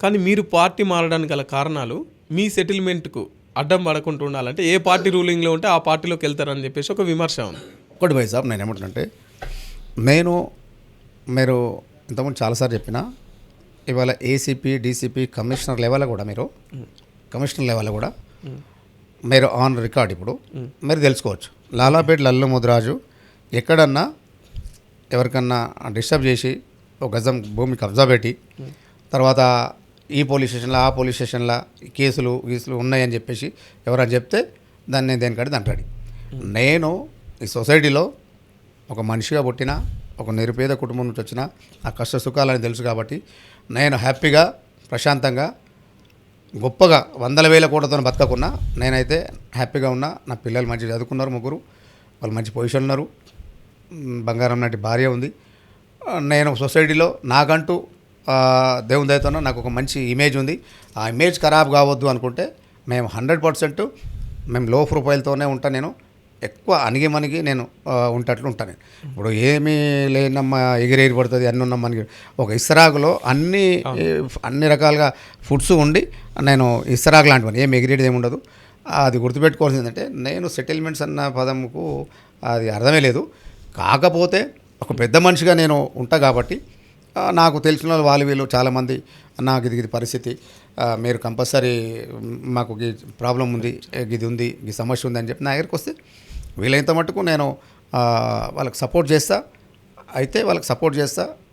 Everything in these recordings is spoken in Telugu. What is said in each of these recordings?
కానీ మీరు పార్టీ మారడానికి గల కారణాలు మీ సెటిల్మెంట్కు అడ్డం పడకుండా ఉండాలంటే ఏ పార్టీ రూలింగ్లో ఉంటే ఆ పార్టీలోకి వెళ్తారని చెప్పేసి ఒక విమర్శ ఉంది. ఒకటి భాయ్ సాబ్, నేను ఏమంటున్నానంటే, మీరు ఇంతకుముందు చాలాసార్లు చెప్పిన ఇవాళ ఏసీపీ డీసీపీ కమిషనర్ లెవెల్ కూడా మీరు ఆన్ రికార్డ్ ఇప్పుడు మీరు తెలుసుకోవచ్చు. లాలాపేట లల్లు ముదిరాజు ఎక్కడన్నా ఎవరికన్నా డిస్టర్బ్ చేసి ఒక గజం భూమి కబ్జా పెట్టి తర్వాత ఈ పోలీస్ స్టేషన్లో ఆ పోలీస్ స్టేషన్లో కేసులు ఉన్నాయని చెప్పేసి ఎవరైనా చెప్తే దాన్ని దేనికంటే అంటాడు. నేను ఈ సొసైటీలో ఒక మనిషిగా పుట్టిన ఒక నిరుపేద కుటుంబం నుంచి వచ్చిన ఆ కష్ట సుఖాలని తెలుసు కాబట్టి నేను హ్యాపీగా ప్రశాంతంగా గొప్పగా 100,000 కోట్లతో బతకకున్నా నేనైతే హ్యాపీగా ఉన్నా. నా పిల్లలు మంచిగా చదువుకున్నారు, ముగ్గురు, వాళ్ళు మంచి పొజిషన్ ఉన్నారు, బంగారం లాంటి భార్య ఉంది. నేను సొసైటీలో నాకంటూ దేవుని దయతోనో నాకు ఒక మంచి ఇమేజ్ ఉంది. ఆ ఇమేజ్ ఖరాబ్ కావద్దు అనుకుంటే మేము 100% మేము లో ప్రొఫైల్తోనే ఉంటాను. నేను ఎక్కువ అణిగి నేను ఉంటట్లు ఉంటాను. ఇప్పుడు ఏమీ లేనమ్మా ఎగిరేగి పడుతుంది అన్నీ ఉన్నమ్మని ఒక ఇస్తరాకులో అన్ని రకాలుగా ఫుడ్స్ ఉండి నేను ఇస్తరాకు లాంటివని ఏమి ఎగిరేది ఏమి ఉండదు. అది గుర్తుపెట్టుకోవాల్సింది ఏంటంటే, నేను సెటిల్మెంట్స్ అన్న పదంకు అది అర్థమే లేదు. కాకపోతే ఒక పెద్ద మనిషిగా నేను ఉంటా కాబట్టి నాకు తెలిసిన వాళ్ళు వీళ్ళు చాలామంది నాకు ఇది పరిస్థితి, మీరు కంపల్సరీ మాకు ప్రాబ్లం ఉంది, ఇది ఉంది, ఈ సమస్య ఉంది అని చెప్పి నా దగ్గరికి వస్తే వీలైనంత మట్టుకు నేను వాళ్ళకి సపోర్ట్ చేస్తా,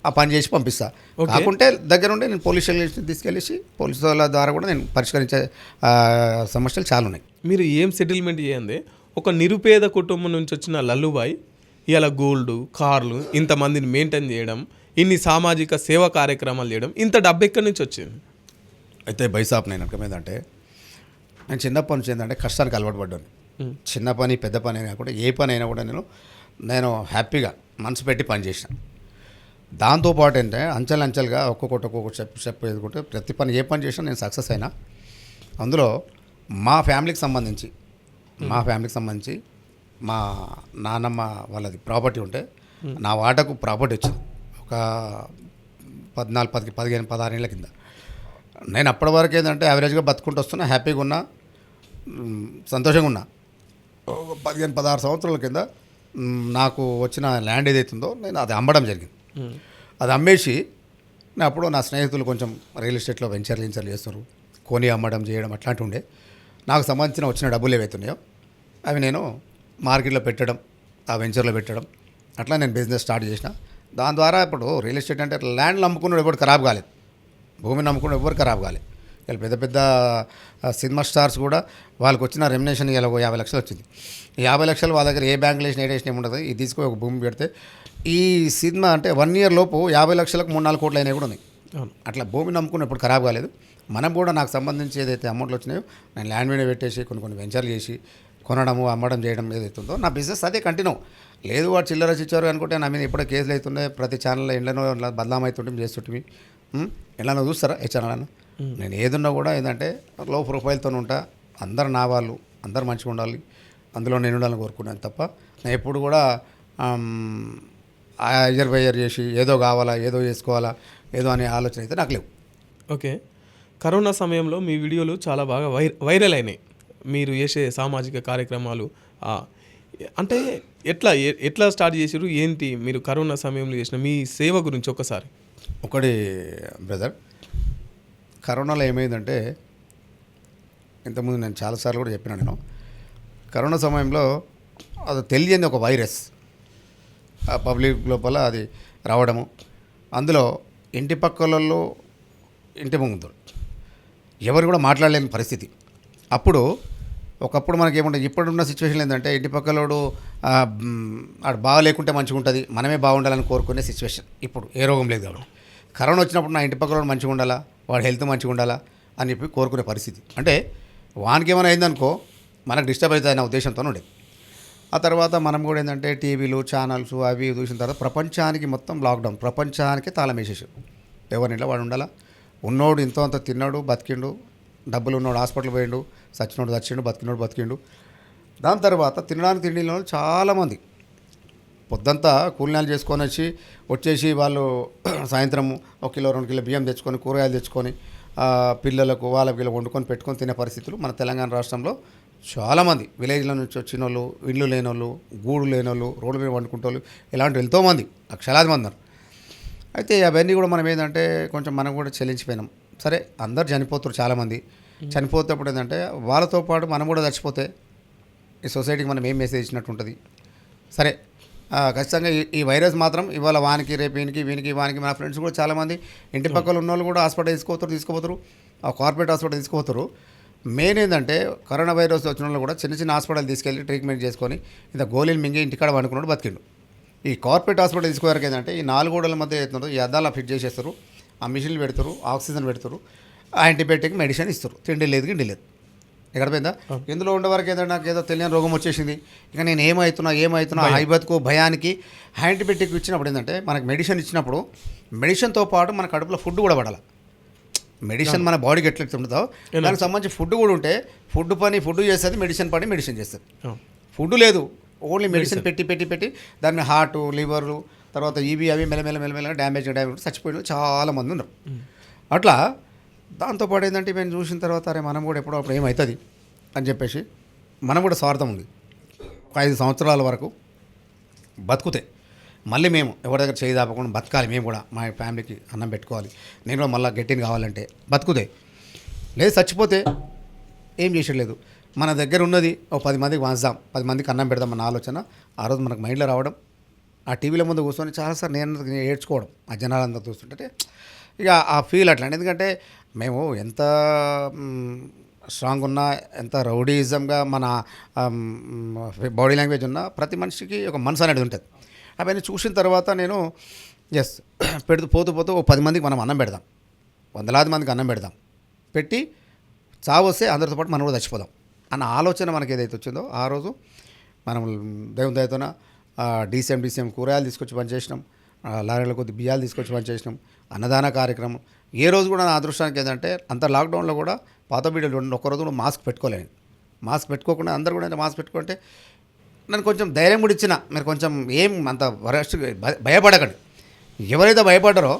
ఆ పని చేసి పంపిస్తా. కాకుంటే దగ్గరుండి నేను పోలీస్ స్టేషన్ తీసుకెళ్ళేసి పోలీసుల ద్వారా కూడా నేను పరిష్కరించే సమస్యలు చాలా ఉన్నాయి. మీరు ఏం సెటిల్మెంట్ చేయండి, ఒక నిరుపేద కుటుంబం నుంచి వచ్చిన లల్లుబాయ్ ఇలా గోల్డ్, కార్లు, ఇంతమందిని మెయింటైన్ చేయడం, ఇన్ని సామాజిక సేవా కార్యక్రమాలు చేయడం, ఇంత డబ్బు ఎక్కడి నుంచి వచ్చింది? అయితే బైసాప్ నేను అర్థమైందంటే, నేను చిన్నప్పటి నుంచి ఏంటంటే కష్టానికి అలవాటు పడ్డాను. చిన్న పని పెద్ద పని అయినా కూడా ఏ పని అయినా కూడా నేను హ్యాపీగా మనసు పెట్టి పని చేసిన. దాంతోపాటు ఏంటంటే అంచెలంచెలుగా ఒక్కొక్కటి స్టెప్ ఎదుర్కొంటే ప్రతి పని ఏ పని చేసినా నేను సక్సెస్ అయినా. అందులో మా ఫ్యామిలీకి సంబంధించి మా నాన్నమ్మ వాళ్ళది ప్రాపర్టీ ఉంటే నా వాటకు ప్రాపర్టీ వచ్చింది ఒక 15-16 ఏళ్ళ కింద. నేను అప్పటి వరకు ఏంటంటే యావరేజ్గా బతుకుంటూ వస్తున్నా, హ్యాపీగా ఉన్నా, సంతోషంగా ఉన్నా. 15-16 సంవత్సరాల కింద నాకు వచ్చిన ల్యాండ్ ఏదైతుందో నేను అది అమ్మడం జరిగింది. అది అమ్మేసి అప్పుడు నా స్నేహితులు కొంచెం రియల్ ఎస్టేట్లో వెంచర్లు చేస్తారు, కొని అమ్మడం చేయడం అట్లాంటివి ఉండే. నాకు సంబంధించిన వచ్చిన డబ్బులు ఏవైతున్నాయో అవి నేను మార్కెట్లో పెట్టడం, ఆ వెంచర్లో పెట్టడం, అట్లా నేను బిజినెస్ స్టార్ట్ చేసిన. దాని ద్వారా ఇప్పుడు రియల్ ఎస్టేట్ అంటే ల్యాండ్లు అమ్ముకున్నాడు ఎవరు ఖరాబ్ కాలేదు, భూమిని అమ్ముకున్నాడు ఎవరు ఖరాబ్ కాలేదు. వీళ్ళు పెద్ద పెద్ద సినిమా స్టార్స్ కూడా వాళ్ళకి వచ్చిన రెమ్యునేషన్ ఇలా 50 లక్షలు వచ్చింది. 50 లక్షలు వాళ్ళ దగ్గర ఏ బ్యాంకులు వేసిన ఏముండదు. ఇది తీసుకొని ఒక భూమి పెడితే ఈ సినిమా అంటే 1 year లోపు 50 లక్షలకు 3-4 కోట్లు అయినా కూడా ఉన్నాయి. అట్లా భూమిని అమ్ముకున్నప్పుడు ఖరాబ్ కాలేదు. మనం కూడా నాకు సంబంధించి ఏదైతే అమౌంట్లు వచ్చినాయో నేను ల్యాండ్ మీద పెట్టేసి కొన్ని వెంచర్లు చేసి కొనడము అమ్మడం చేయడం ఏదైతుందో నా బిజినెస్ అదే కంటిన్యూ. లేదు వాడు చిల్లర ఇచ్చారు అనుకుంటే నా మీద ఇప్పుడే కేసులు అవుతున్నాయి, ప్రతి ఛానల్లో ఎండ్లనో బదలాం అవుతుంటే చేస్తుంటే ఎలానో చూస్తారా ఏ ఛానల్ అన్న. నేను ఏదున్నా కూడా ఏంటంటే లో ప్రొఫైల్తో ఉంటా, అందరు నా వాళ్ళు, అందరు మంచిగా ఉండాలి, అందులో నేను ఉండాలని కోరుకున్నాను తప్ప నేను ఎప్పుడు కూడా ఇయర్ చేసి ఏదో కావాలా, ఏదో చేసుకోవాలా, ఏదో అనే ఆలోచన అయితే నాకు లేవు. ఓకే, కరోనా సమయంలో మీ వీడియోలు చాలా బాగా వైరల్ అయినాయి. మీరు చేసే సామాజిక కార్యక్రమాలు అంటే ఎట్లా స్టార్ట్ చేసారు, ఏంటి మీరు కరోనా సమయంలో చేసిన మీ సేవ గురించి ఒకసారి. ఒకటి బ్రదర్, కరోనాలో ఏమైందంటే ఇంతకుముందు నేను చాలాసార్లు కూడా చెప్పినా, నేను కరోనా సమయంలో అది తెలియని ఒక వైరస్ పబ్లిక్ లోపల అది రావడము, అందులో ఇంటి పక్కలలో ఇంటి ముందు ఎవరు కూడా మాట్లాడలేని పరిస్థితి. ఒకప్పుడు మనకేముంటుంది, ఇప్పుడున్న సిచ్యువేషన్ ఏంటంటే ఇంటి పక్కలోడు ఆడు బాగా లేకుంటే మంచిగా ఉంటుంది, మనమే బాగుండాలని కోరుకునే సిచ్యువేషన్. ఇప్పుడు ఏ రోగం లేదు కాబట్టి కరోనా వచ్చినప్పుడు నా ఇంటి పక్కలోడు మంచిగా ఉండాలా, వాడి హెల్త్ మంచిగా ఉండాలా అని చెప్పి కోరుకునే పరిస్థితి. అంటే వానికి ఏమైనా అయిందనుకో మనకు డిస్టర్బ్ అవుతుంది అనే ఉద్దేశంతో ఉండేది. ఆ తర్వాత మనం కూడా ఏంటంటే టీవీలు ఛానల్స్ అవి చూసిన తర్వాత ప్రపంచానికి మొత్తం లాక్డౌన్, ప్రపంచానికి తాళం వేసేసాడు. ఎవరినిలా వాడు ఉండాలా, ఉన్నోడు ఇంతో అంత తిన్నాడు బతికిండు, డబ్బులు ఉన్నోడు హాస్పిటల్ పోయిండు, చచ్చినోడు చచ్చిండు, బతికినోడు బతికిండు. దాని తర్వాత తినడానికి తిండిలో చాలామంది పొద్దంతా కూలినాలు చేసుకొని వచ్చేసి వాళ్ళు సాయంత్రం 1 కిలో 2 కిలో బియ్యం తెచ్చుకొని కూరగాయలు తెచ్చుకొని పిల్లలకు వాళ్ళకి వీళ్ళకి వండుకొని పెట్టుకొని తినే పరిస్థితులు మన తెలంగాణ రాష్ట్రంలో చాలామంది విలేజ్ల నుంచి వచ్చిన వాళ్ళు, ఇళ్ళు లేని వాళ్ళు, గూడు లేని వాళ్ళు, రోడ్డు మీద వండుకుంటే వాళ్ళు, ఇలాంటి ఎంతోమంది లక్షలాది మంది ఉన్నారు. అయితే అవన్నీ కూడా మనం ఏంటంటే కొంచెం మనం కూడా చెల్లించిపోయినాం. సరే అందరు చనిపోతారు, చాలామంది చనిపోతేప్పుడు ఏంటంటే వాళ్ళతో పాటు మనం కూడా చచ్చిపోతే ఈ సొసైటీకి మనం ఏం మెసేజ్ ఇచ్చినట్టు ఉంటుంది. సరే ఖచ్చితంగా ఈ వైరస్ మాత్రం ఇవాళ వానికి రేపు వీనికి వానికి మన ఫ్రెండ్స్ కూడా చాలామంది ఇంటి పక్కల ఉన్న వాళ్ళు కూడా హాస్పిటల్ తీసుకుపోతారు, ఆ కార్పొరేట్ హాస్పిటల్ తీసుకుపోతారు. మెయిన్ ఏంటంటే కరోనా వైరస్ వచ్చిన వాళ్ళు కూడా చిన్న చిన్న హాస్పిటల్ తీసుకెళ్ళి ట్రీట్మెంట్ చేసుకొని ఇంత గోళీలు మింగి ఇంటికాడ వండుకున్నాడు బతికిండు. ఈ కార్పొరేట్ హాస్పిటల్ తీసుకోవడానికి ఏంటంటే ఈ 4 గోడల మధ్య అవుతుందో ఈ అద్దాల ఫిట్ చేసేస్తారు, ఆ మిషన్లు పెడతారు, ఆక్సిజన్ పెడతారు, యాంటీబయాటిక్ మెడిసిన్ ఇస్తారు. తిండి లేదు గిండి లేదు. ఎక్కడ పోయిందా? ఇందులో ఉండే వరకు ఏదైనా నాకు ఏదో తెలియని రోగం వచ్చేసింది, ఇక నేను ఏమవుతున్నా హైబత్కు భయానికి యాంటీబయాటిక్ ఇచ్చినప్పుడు ఏంటంటే మనకు మెడిసిన్ ఇచ్చినప్పుడు మెడిసిన్తో పాటు మన కడుపులో ఫుడ్ కూడా పడాలి. మెడిసిన్ మన బాడీకి ఎట్లయితే ఉంటుందో దానికి సంబంధించి ఫుడ్ కూడా ఉంటే ఫుడ్ చేస్తుంది, మెడిసిన్ చేస్తుంది. ఫుడ్ లేదు, ఓన్లీ మెడిసిన్ పెట్టి దాన్ని హార్ట్, లివర్లు, తర్వాత ఇవి అవి మెల్లమెల్ల డ్యామేజ్ చచ్చిపోయిన చాలామంది ఉన్నారు. అట్లా దాంతోపాటు ఏంటంటే మేము చూసిన తర్వాత అరే మనం కూడా ఎప్పుడో అప్పుడు ఏమవుతుంది అని చెప్పేసి మనం కూడా స్వార్థం ఉంది. 5 సంవత్సరాల వరకు బతుకుతే మళ్ళీ మేము ఎవరి దగ్గర చేయి దాపకుండా బతకాలి, మేము కూడా మా ఫ్యామిలీకి అన్నం పెట్టుకోవాలి, నేను కూడా మళ్ళీ గట్టిని కావాలంటే బతుకుతే లేదు, చచ్చిపోతే ఏం చేసేయలేదు. మన దగ్గర ఉన్నది ఓ 10 మందికి వంచుదాం, 10 మందికి అన్నం పెడదాం అన్న ఆలోచన ఆ రోజు మనకు మైండ్లో రావడం, ఆ టీవీల ముందు కూర్చొని చాలాసార్లు నేను ఏడ్చుకోవడం ఆ జనాలంతా చూస్తుంటే ఇక ఆ ఫీల్ అట్లా. ఎందుకంటే మేము ఎంత స్ట్రాంగ్ ఉన్నా, ఎంత రౌడీయిజంగా మన బాడీ లాంగ్వేజ్ ఉన్నా ప్రతి మనిషికి ఒక మనసు అనేది ఉంటుంది. అవన్నీ చూసిన తర్వాత నేను పోతూ ఓ 10 మందికి మనం అన్నం పెడదాం, 100,000 మందికి అన్నం పెడదాం, పెట్టి చావు వస్తే అందరితో పాటు మనం కూడా చచ్చిపోదాం అన్న ఆలోచన మనకి ఏదైతే వచ్చిందో ఆ రోజు మనం దేవుని దయతోన డీసీఎం కూరగాయలు తీసుకొచ్చి పనిచేసినాం, లారీల కొద్ది బియ్యాలు తీసుకొచ్చి పనిచేసినాం, అన్నదాన కార్యక్రమం. ఏ రోజు కూడా నా అదృష్టానికి ఏంటంటే అంత లాక్డౌన్లో కూడా పాత బిడ్డలు ఒక్కరోజు కూడా మాస్క్ పెట్టుకోలేను. మాస్క్ పెట్టుకోకుండా అందరూ కూడా మాస్క్ పెట్టుకుంటే నన్ను కొంచెం ధైర్యం కూడా ఇచ్చిన, మీరు కొంచెం ఏం అంత వరస్ట్ భయపడకండి. ఎవరైతే భయపడ్డారో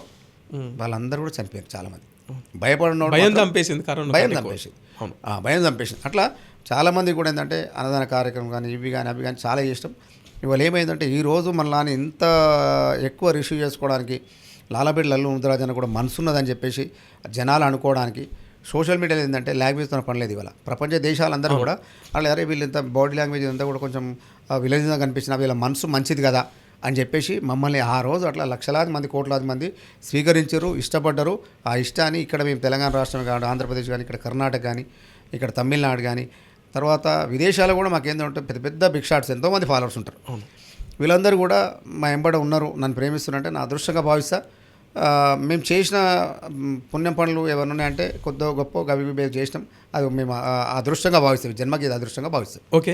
వాళ్ళందరూ కూడా చనిపోయారు. చాలామంది భయం చంపేసింది. భయం చంపేసింది. అట్లా చాలామంది కూడా ఏంటంటే అన్నదాన కార్యక్రమం కానీ ఇవి కానీ చాలా ఇష్టం. ఇవాళ ఏమైందంటే ఈరోజు మనలాని ఇంత ఎక్కువ రిసీవ్ చేసుకోవడానికి లాలాపేట లల్లు ముద్రాజ్ అని కూడా మనసున్నదని చెప్పేసి జనాలు అనుకోవడానికి సోషల్ మీడియాలో ఏంటంటే లాంగ్వేజ్తో పనిలేదు. ఇవాళ ప్రపంచ దేశాలందరూ కూడా అలా అరే వీళ్ళు ఇంత బాడీ లాంగ్వేజ్ అంతా కూడా కొంచెం విలేజ్గా కనిపించిన వీళ్ళ మనసు మంచిది కదా అని చెప్పేసి మమ్మల్ని ఆ రోజు అట్లా లక్షలాది మంది కోట్లాది మంది స్వీకరించారు, ఇష్టపడ్డారు. ఆ ఇష్టాన్ని ఇక్కడ మేము తెలంగాణ రాష్ట్రం కానీ ఆంధ్రప్రదేశ్ కానీ ఇక్కడ కర్ణాటక కానీ ఇక్కడ తమిళనాడు కానీ తర్వాత విదేశాలు కూడా మాకేందంటే పెద్ద పెద్ద బిగ్ షాట్స్ ఎంతోమంది ఫాలోవర్స్ ఉంటారు. వీళ్ళందరూ కూడా మా ఎంబడ ఉన్నారు, నన్ను ప్రేమిస్తున్నారంటే నా అదృష్టంగా భావిస్తా. మేము చేసిన పుణ్యం పనులు ఏమైనా ఉన్నాయంటే కొద్దిగా గొప్ప గవి చేసినాం, అది మేము అదృష్టంగా భావిస్తాం, జన్మకి ఇది అదృష్టంగా భావిస్తాం. ఓకే.